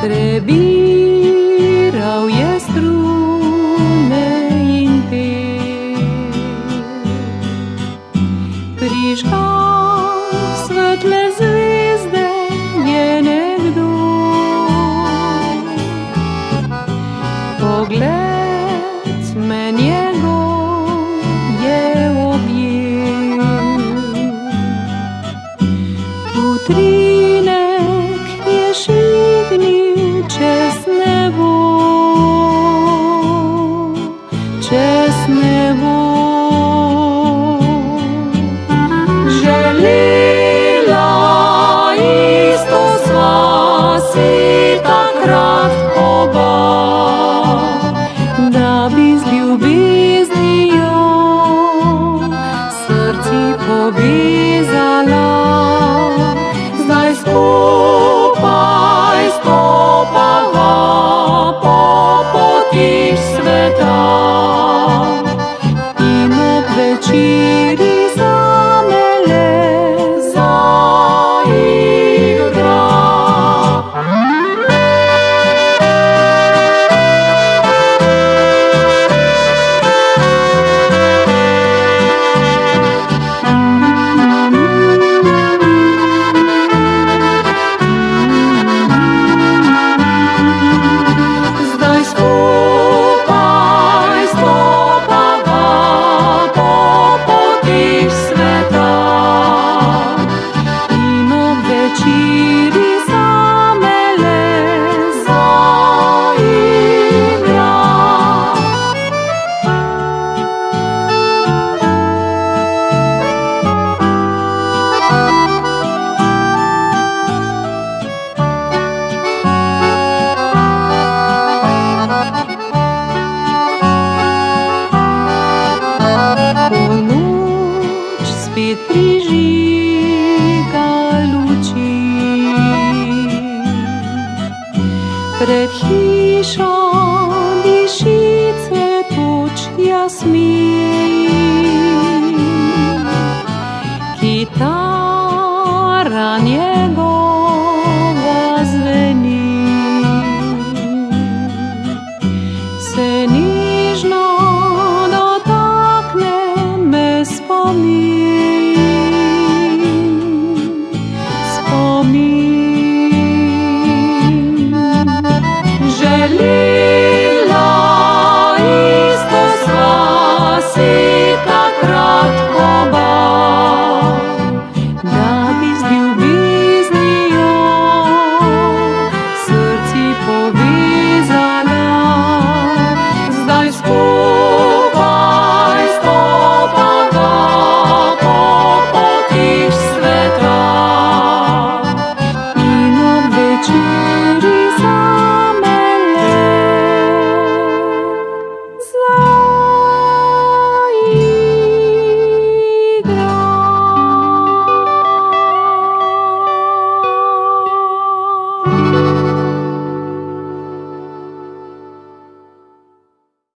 Prebírał je struny inty, prižgal svetle zvezde je nekdo. Pogled me njegov je objel, utrinek je šignil čez nebo, čez nebo. Želela isto sva si takrat oba, da bi z ljubeznijo srci povezala. Zdaj skupaj stopava po potih sveta in ob večeri zame le zaigra. Zdaj skupaj stopava po potih sveta in ob večeri zame le zaigra. Ponoč spet prižiga luči, pred hišo diši cvetoč jasmin. Kitara nje